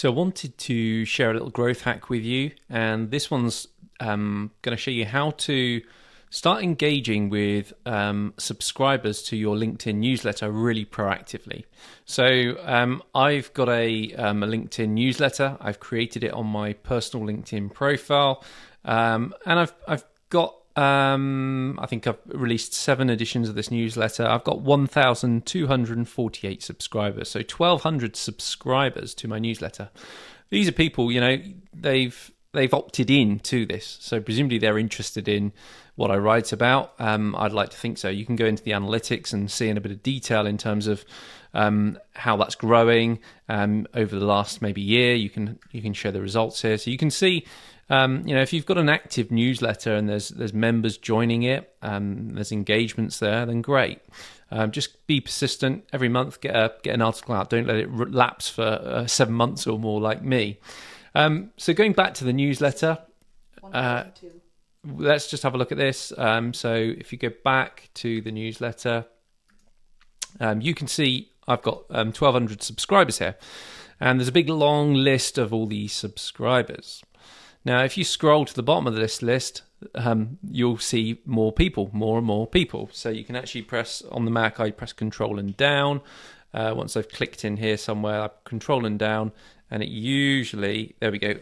So I wanted to share a little growth hack with you, and this one's going to show you how to start engaging with subscribers to your LinkedIn newsletter really proactively. So I've got a LinkedIn newsletter. I've created it on my personal LinkedIn profile, and I've got I think I've released 7 editions of this newsletter. I've got 1,248 subscribers, so 1,200 subscribers to my newsletter. These are people, they've opted in to this, so presumably they're interested in what I write about. I'd like to think so. You can go into the analytics and see in a bit of detail in terms of how that's growing over the last maybe year. You can share the results here, so you can see. If you've got an active newsletter and there's members joining it, there's engagements there, then great. Just be persistent. Every month, get an article out. Don't let it lapse for 7 months or more, like me. So going back to the newsletter, let's just have a look at this. So if you go back to the newsletter, you can see I've got 1,200 subscribers here, and there's a big long list of all these subscribers. Now, if you scroll to the bottom of this list, you'll see more and more people. So you can actually press on the Mac, I press Control and down. Once I've clicked in here somewhere, I Control and down, and it usually, there we go,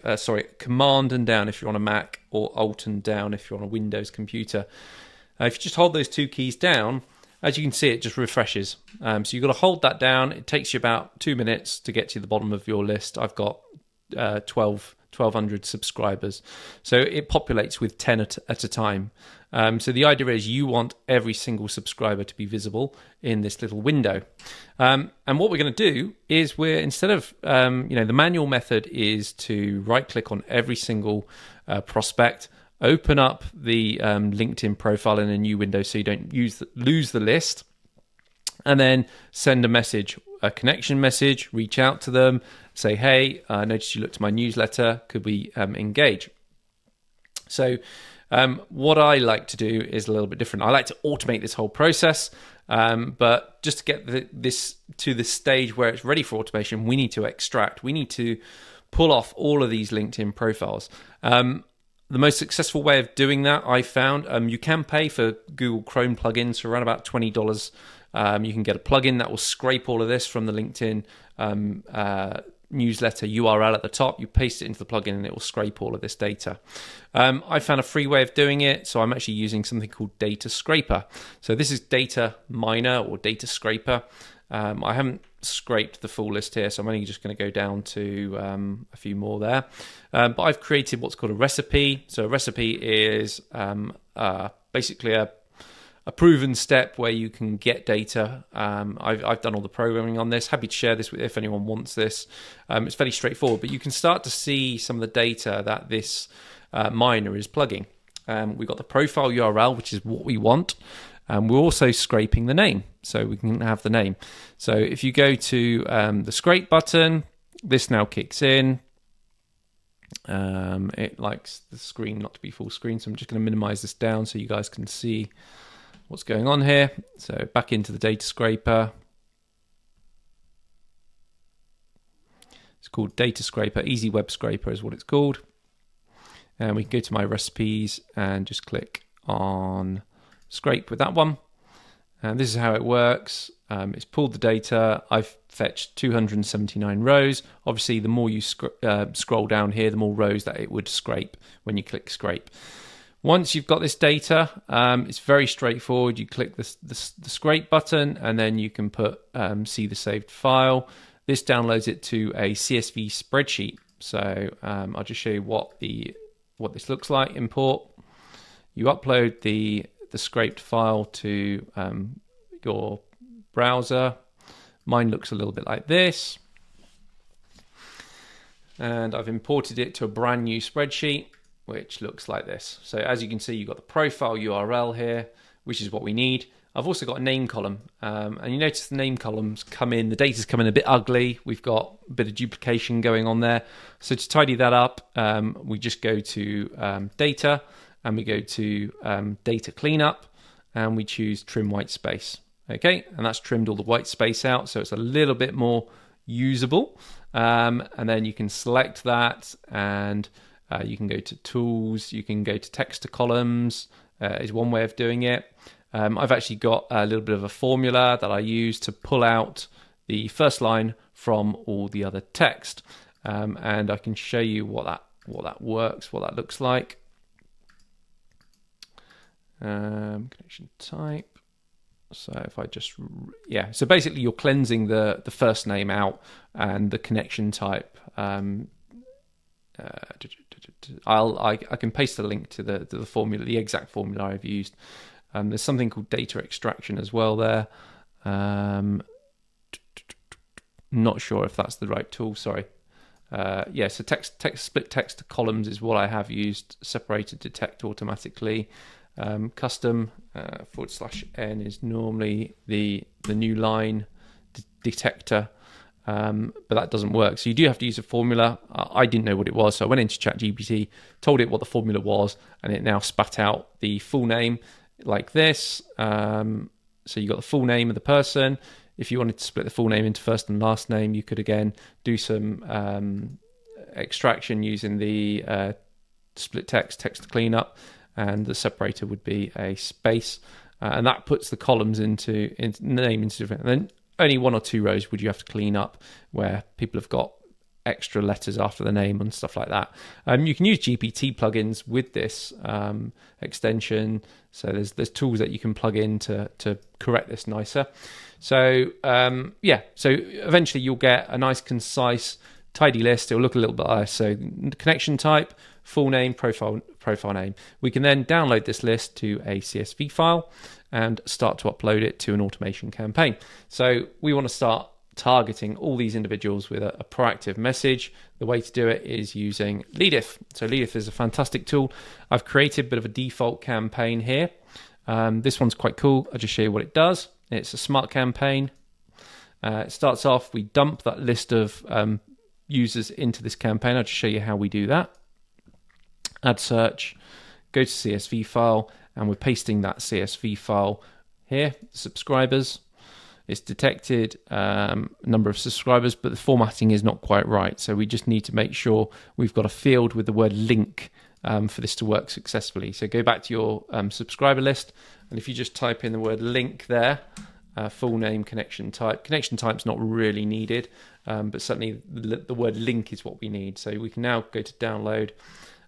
Command and down if you're on a Mac, or Alt and down if you're on a Windows computer. If you just hold those 2 keys down, as you can see, it just refreshes. So you've got to hold that down. It takes you about 2 minutes to get to the bottom of your list. I've got 1,200 subscribers, so it populates with 10 at a time. So the idea is you want every single subscriber to be visible in this little window. And what we're going to do is instead of the manual method is to right click on every single prospect, open up the LinkedIn profile in a new window so you don't lose the list, and then send a connection message, reach out to them, say, hey, I noticed you looked at my newsletter, could we engage? So what I like to do is a little bit different. I like to automate this whole process, but just to get this to the stage where it's ready for automation, we need to extract. We need to pull off all of these LinkedIn profiles. The most successful way of doing that, I found, you can pay for Google Chrome plugins for around about $20. You can get a plugin that will scrape all of this from the LinkedIn newsletter URL at the top. You paste it into the plugin and it will scrape all of this data. I found a free way of doing it, so I'm actually using something called Data Scraper. So this is Data Miner or Data Scraper. I haven't scraped the full list here, so I'm only just going to go down to a few more there. But I've created what's called a recipe. So a recipe is basically a proven step where you can get data. I've done all the programming on this. Happy to share this if anyone wants this. It's fairly straightforward, but you can start to see some of the data that this miner is plugging. We've got the profile URL, which is what we want. We're also scraping the name, so we can have the name. So if you go to the scrape button, this now kicks in. It likes the screen not to be full screen, so I'm just going to minimize this down so you guys can see what's going on here. So back into the data scraper. It's called Data Scraper. Easy Web Scraper is what it's called. And we can go to my recipes and just click on scrape with that one. And this is how it works. It's pulled the data. I've fetched 279 rows. Obviously, the more you scroll down here, the more rows that it would scrape when you click scrape. Once you've got this data, it's very straightforward. You click the scrape button, and then you can put see the saved file. This downloads it to a CSV spreadsheet. So I'll just show you what this looks like. Import. You upload the scraped file to your browser. Mine looks a little bit like this. And I've imported it to a brand new spreadsheet, which looks like this. So as you can see, you've got the profile URL here, which is what we need. I've also got a name column, and you notice the name columns the data's come in a bit ugly. We've got a bit of duplication going on there. So to tidy that up, we just go to data, and we go to data cleanup, and we choose trim white space. Okay, and that's trimmed all the white space out, so it's a little bit more usable. and then you can select that, and you can go to tools, you can go to text to columns, is one way of doing it. I've actually got a little bit of a formula that I use to pull out the first line from all the other text, and I can show you what that works, what that looks like. Connection type. So if I just, so basically you're cleansing the first name out and the connection type. I can paste a link to the formula, the exact formula I've used. There's something called data extraction as well there. Not sure if that's the right tool. Sorry. So text split text to columns is what I have used. Separated detect automatically. Custom /n is normally the new line detector, but that doesn't work. So you do have to use a formula. I didn't know what it was, so I went into ChatGPT, told it what the formula was, and it now spat out the full name like this. So you got the full name of the person. If you wanted to split the full name into first and last name, you could again do some extraction using the split text to clean up. And the separator would be a space, and that puts the columns into name into different. And then only one or two rows would you have to clean up where people have got extra letters after the name and stuff like that. You can use GPT plugins with this extension. So there's tools that you can plug in to correct this nicer. So so eventually you'll get a nice, concise, tidy list. It'll look a little bit nice. So connection type, full name, profile name. We can then download this list to a CSV file and start to upload it to an automation campaign. So we want to start targeting all these individuals with a proactive message. The way to do it is using Leadif. So Leadif is a fantastic tool. I've created a bit of a default campaign here. This one's quite cool. I'll just show you what it does. It's a smart campaign. It starts off, we dump that list of users into this campaign. I'll just show you how we do that. Add search, go to CSV file, and we're pasting that CSV file here, subscribers. It's detected number of subscribers, but the formatting is not quite right. So we just need to make sure we've got a field with the word link for this to work successfully. So go back to your subscriber list, and if you just type in the word link there, full name, connection type's not really needed, but certainly the word link is what we need. So we can now go to download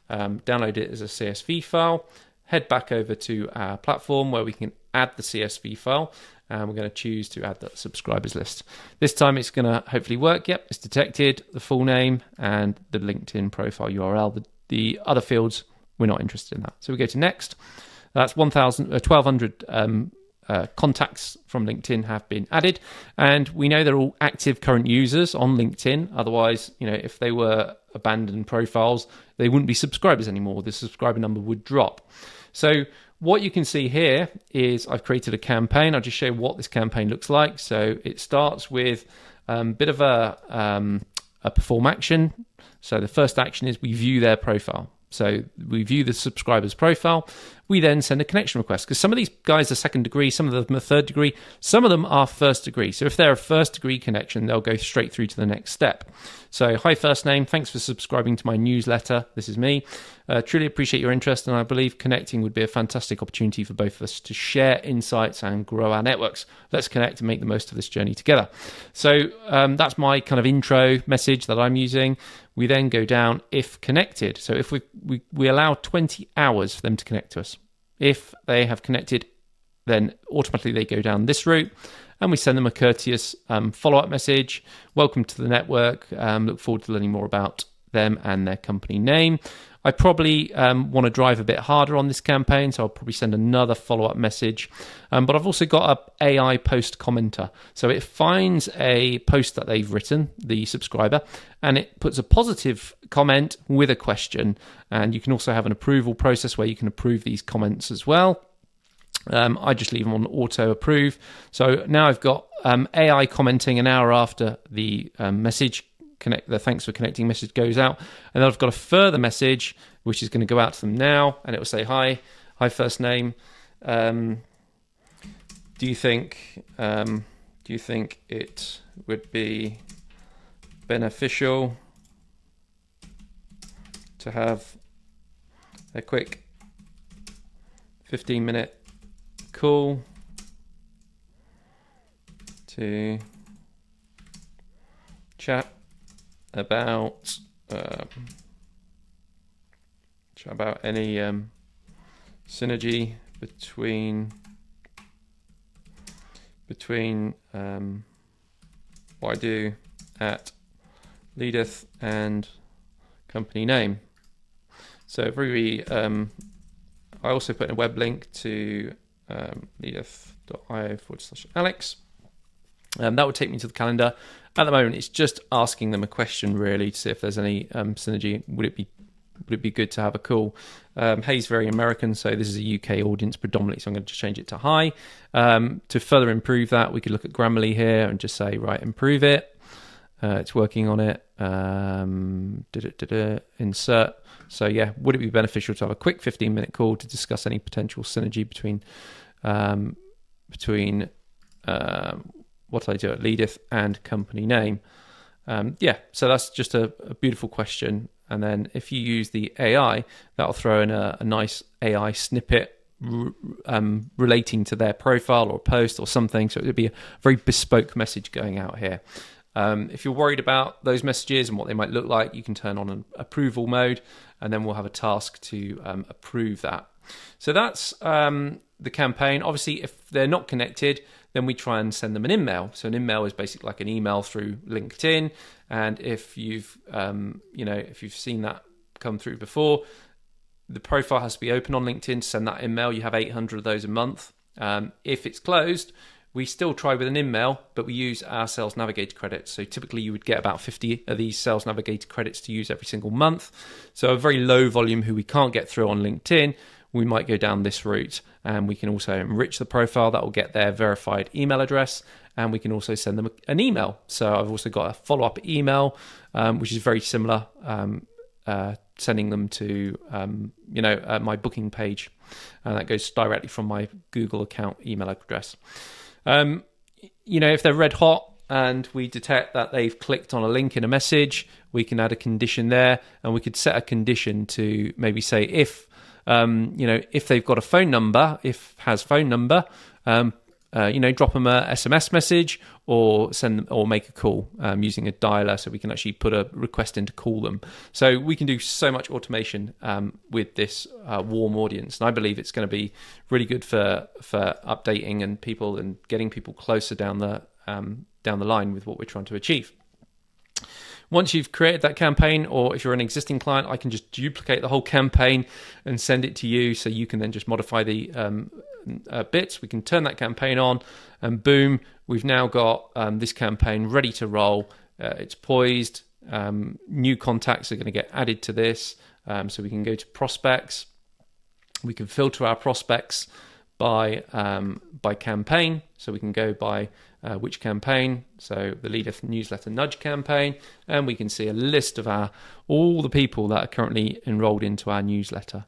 it as a CSV file, head back over to our platform where we can add the CSV file, and we're going to choose to add the subscribers list. This time it's going to hopefully work. Yep, it's detected the full name and the LinkedIn profile URL. The other fields, we're not interested in that. So we go to next. That's 1,200 contacts from LinkedIn have been added, and we know they're all active current users on LinkedIn. Otherwise, if they were abandoned profiles, they wouldn't be subscribers anymore. The subscriber number would drop. So what you can see here is I've created a campaign. I'll just show you what this campaign looks like. So it starts with a bit of a perform action. So the first action is we view their profile. So we view the subscriber's profile. We then send a connection request, because some of these guys are second degree, some of them are third degree, some of them are first degree. So if they're a first degree connection, they'll go straight through to the next step. So hi, first name, thanks for subscribing to my newsletter. This is me. Truly appreciate your interest, and I believe connecting would be a fantastic opportunity for both of us to share insights and grow our networks. Let's connect and make the most of this journey together. So that's my kind of intro message that I'm using. We then go down if connected. So if we allow 20 hours for them to connect to us. If they have connected, then automatically they go down this route, and we send them a courteous follow-up message. Welcome to the network. Look forward to learning more about them and their company name. I probably want to drive a bit harder on this campaign, so I'll probably send another follow-up message. But I've also got an AI post commenter. So it finds a post that they've written, the subscriber, and it puts a positive comment with a question. And you can also have an approval process where you can approve these comments as well. I just leave them on auto approve. So now I've got AI commenting an hour after the message. The thanks for connecting message goes out, and then I've got a further message which is going to go out to them now, and it will say hi first name. Do you think it would be beneficial to have a quick 15-minute call to chat about any synergy between what I do at Leadeth and company name. So I also put in a web link to leadeth.io/Alex. That would take me to the calendar. At the moment, it's just asking them a question really to see if there's any synergy. Would it be good to have a call? Hey's very American, so this is a UK audience predominantly, so I'm going to just change it to hi. To further improve that, we could look at Grammarly here and just say, right, improve it. It's working on it. Insert. So yeah, would it be beneficial to have a quick 15-minute call to discuss any potential synergy between what I do at Leadeth and company name? So that's just a beautiful question. And then if you use the AI, that'll throw in a nice AI snippet relating to their profile or post or something. So it'll be a very bespoke message going out here. If you're worried about those messages and what they might look like, you can turn on an approval mode, and then we'll have a task to approve that. So that's the campaign. Obviously, if they're not connected, then we try and send them an email. So an email is basically like an email through LinkedIn. And if you've seen that come through before, the profile has to be open on LinkedIn to send that email. You have 800 of those a month. If it's closed, we still try with an email, but we use our Sales Navigator credits. So typically you would get about 50 of these Sales Navigator credits to use every single month. So a very low volume who we can't get through on LinkedIn, we might go down this route. And we can also enrich the profile. That will get their verified email address. And we can also send them an email. So I've also got a follow-up email, which is very similar, sending them to my booking page. And that goes directly from my Google account email address. If they're red hot and we detect that they've clicked on a link in a message, we can add a condition there, and we could set a condition to maybe say if they've got a phone number, drop them a SMS message or make a call using a dialer, so we can actually put a request in to call them. So we can do so much automation with this warm audience, and I believe it's going to be really good for updating and people and getting people closer down the line with what we're trying to achieve. Once you've created that campaign, or if you're an existing client, I can just duplicate the whole campaign and send it to you, so you can then just modify the bits. We can turn that campaign on, and boom, we've now got this campaign ready to roll. It's poised. New contacts are going to get added to this, so we can go to prospects. We can filter our prospects by campaign, so we can go by which campaign, so the Leadeth newsletter nudge campaign, and we can see a list of all the people that are currently enrolled into our newsletter.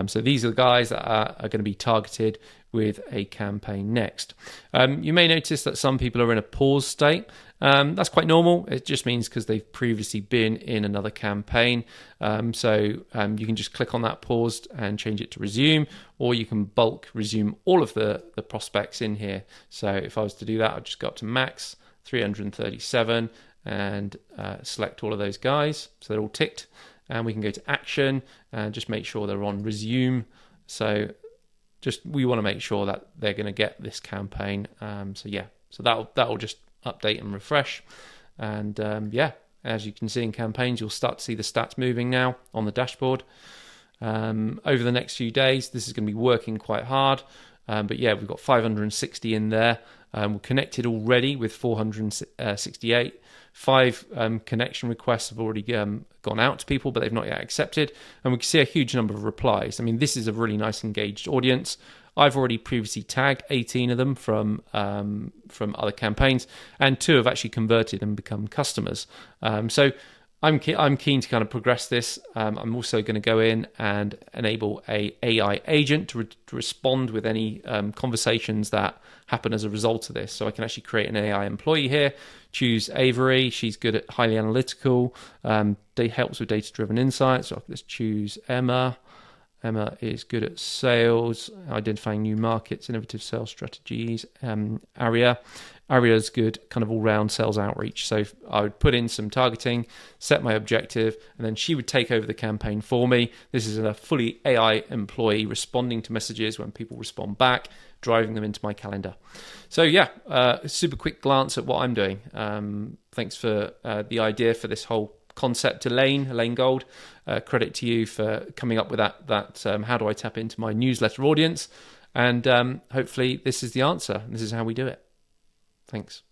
So these are the guys that are going to be targeted with a campaign next. You may notice that some people are in a pause state. That's quite normal. It just means because they've previously been in another campaign. So you can just click on that paused and change it to resume, or you can bulk resume all of the prospects in here. So if I was to do that, I'd just go up to max 337 and select all of those guys. So they're all ticked, and we can go to action and just make sure they're on resume. So we want to make sure that they're going to get this campaign. So that'll just update and refresh. And as you can see in campaigns, you'll start to see the stats moving now on the dashboard. Over the next few days, this is going to be working quite hard. We've got 560 in there. We're connected already with 468. 5 connection requests have already gone out to people, but they've not yet accepted. And we can see a huge number of replies. I mean, this is a really nice engaged audience. I've already previously tagged 18 of them from other campaigns, and 2 have actually converted and become customers. So I'm keen to kind of progress this. I'm also going to go in and enable a AI agent to respond with any conversations that happen as a result of this. So I can actually create an AI employee here. Choose Avery. She's good at highly analytical. Helps with data-driven insights. So let's choose Emma. Emma is good at sales, identifying new markets, innovative sales strategies. Aria's good kind of all-round sales outreach. So I would put in some targeting, set my objective, and then she would take over the campaign for me. This is a fully AI employee responding to messages when people respond back, driving them into my calendar. So yeah, super quick glance at what I'm doing. Thanks for the idea for this whole concept to Elaine Gold. Credit to you for coming up with that how do I tap into my newsletter audience? And hopefully this is the answer. This is how we do it. Thanks.